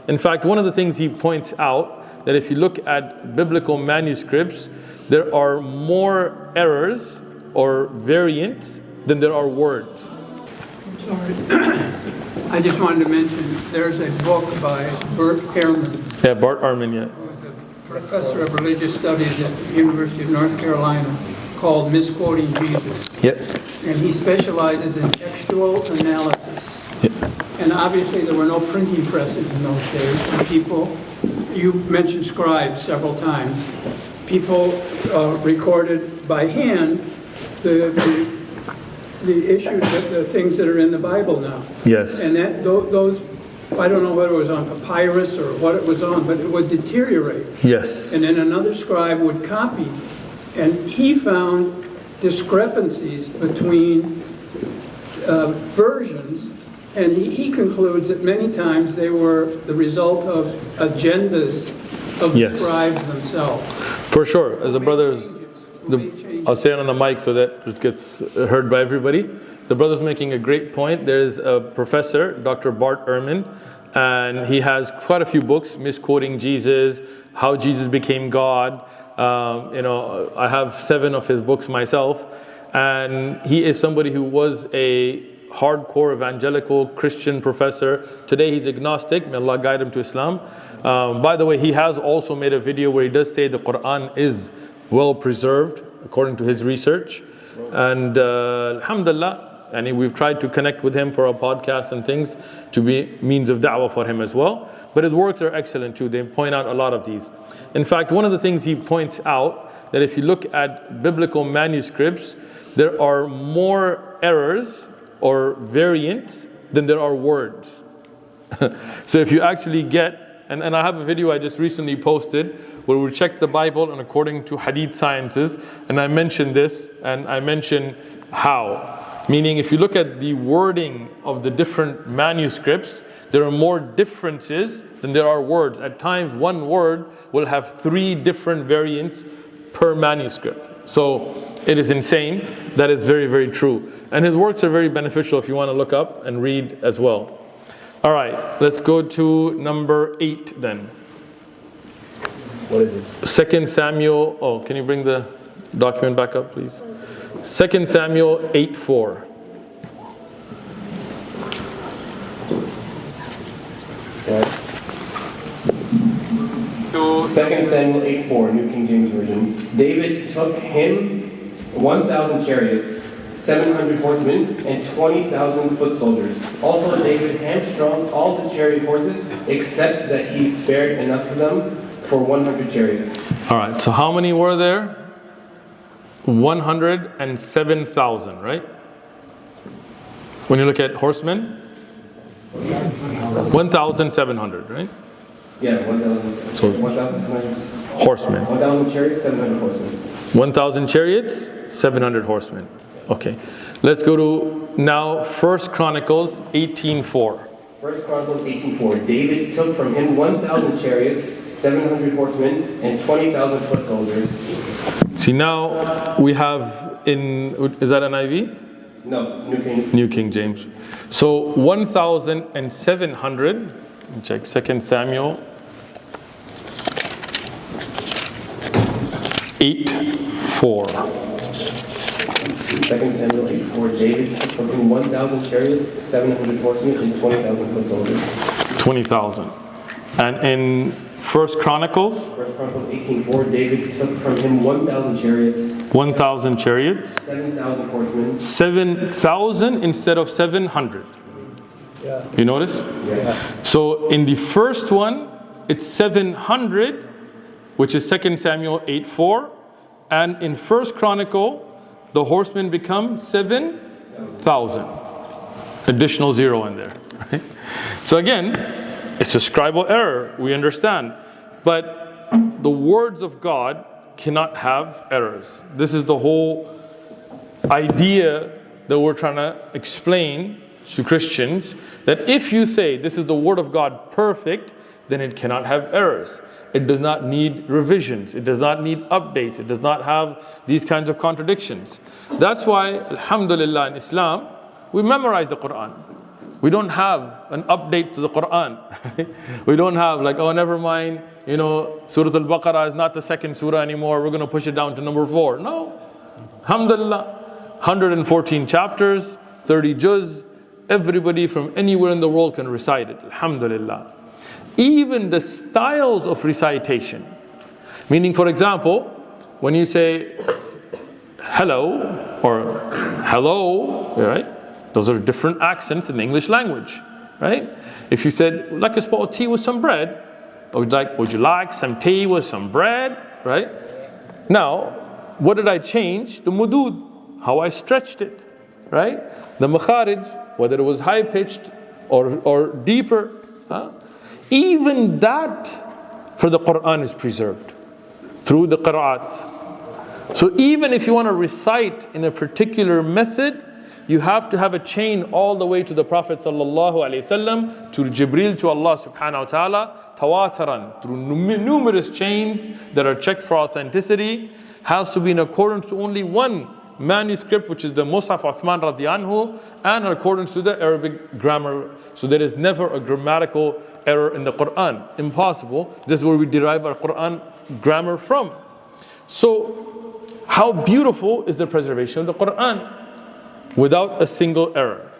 In fact, one of the things he points out, that if you look at biblical manuscripts, there are more errors or variants than there are words. I'm sorry. I just wanted to mention, there's a book by Bart Ehrman. Yeah, Bart Ehrman, yeah. Who's a professor of religious studies at the University of North Carolina, called Misquoting Jesus. Yep. And he specializes in textual analysis. Yep. And obviously there were no printing presses in those days. And people, you mentioned scribes several times, people recorded by hand the issues, the things that are in the Bible now. Yes. And that those, I don't know whether it was on papyrus or what it was on, but it would deteriorate. Yes. And then another scribe would copy. And he found discrepancies between versions, and he concludes that many times they were the result of agendas of the scribes themselves. For sure. As the brothers, I'll say it on the mic so that it gets heard by everybody. The brother's making a great point. There's a professor, Dr. Bart Ehrman, and he has quite a few books, Misquoting Jesus, How Jesus Became God. I have 7 of his books myself, and he is somebody who was a hardcore evangelical Christian professor. Today he's agnostic. May Allah guide him to Islam. By the way, he has also made a video where he does say the Quran is well preserved according to his research, and alhamdulillah, and we've tried to connect with him for our podcast and things to be means of da'wah for him as well. But his works are excellent too. They point out a lot of these. In fact, one of the things he points out, that if you look at biblical manuscripts, there are more errors or variants than there are words. So if you actually get, and I have a video I just recently posted where we checked the Bible and according to Hadith sciences, and I mentioned this, and I mentioned how. Meaning if you look at the wording of the different manuscripts, there are more differences than there are words. At times, one word will have 3 different variants per manuscript. So it is insane. That is very, very true. And his works are very beneficial if you want to look up and read as well. All right, let's go to number 8 then. What is it? 2 Samuel, can you bring the document back up, please? 2 Samuel 8:4. Okay. 2 Samuel 8:4, New King James Version. David took him 1,000 chariots, 700 horsemen, and 20,000 foot soldiers. Also David hamstrung all the chariot horses, except that he spared enough of them for 100 chariots. All right, so how many were there? 107,000, right? When you look at horsemen, 1,700, right? Yeah, 1,000. So 1,700 horsemen. 1,000 chariots, 700 horsemen. 1,000 chariots, 700 horsemen. Okay, let's go to now 1 Chronicles 18:4. 1 Chronicles 18:4. David took from him 1,000 chariots, 700 horsemen, and 20,000 foot soldiers. See, now we have is that an IV? No, New King James. So 1,700, check 2 Samuel 8:4. 2 Samuel 8:4. David took from him 1,000 chariots, 700 horsemen, and 20,000 foot soldiers. 20,000. And in 1 Chronicles? 1 Chronicles 18:4. David took from him 1,000 chariots. 1,000 chariots. 7,000 horsemen. 7,000 instead of 700. Yeah. You notice? Yeah. So in the first one, it's 700, which is 2 Samuel 8:4. And in 1 Chronicle, the horsemen become 7,000. Additional 0 in there. Right? So again, it's a scribal error, we understand. But the words of God cannot have errors. This is the whole idea that we're trying to explain to Christians, that if you say this is the word of God perfect, then it cannot have errors. It does not need revisions. It does not need updates. It does not have these kinds of contradictions. That's why, alhamdulillah, in Islam, we memorize the Quran. We don't have an update to the Quran. We don't have like, oh, never mind, Surah Al-Baqarah is not the second surah anymore. We're going to push it down to number 4. No. Alhamdulillah. 114 chapters, 30 juz. Everybody from anywhere in the world can recite it. Alhamdulillah. Even the styles of recitation. Meaning, for example, when you say hello or hello, right? Those are different accents in the English language, right? If you said, would like a spot of tea with some bread, or would you like some tea with some bread, right? Now, what did I change? The mudud, how I stretched it, right? The makharij, whether it was high-pitched or deeper. Even that for the Quran is preserved through the qira'at. So even if you want to recite in a particular method, you have to have a chain all the way to the Prophet ﷺ, to Jibreel, to Allah subhanahu wa ta'ala, tawataran, through numerous chains that are checked for authenticity. Has to be in accordance to only one manuscript, which is the Mus'haf Uthman radiyallahu anhu, and in accordance to the Arabic grammar. So there is never a grammatical error in the Quran. Impossible. This is where we derive our Quran grammar from. So how beautiful is the preservation of the Quran without a single error.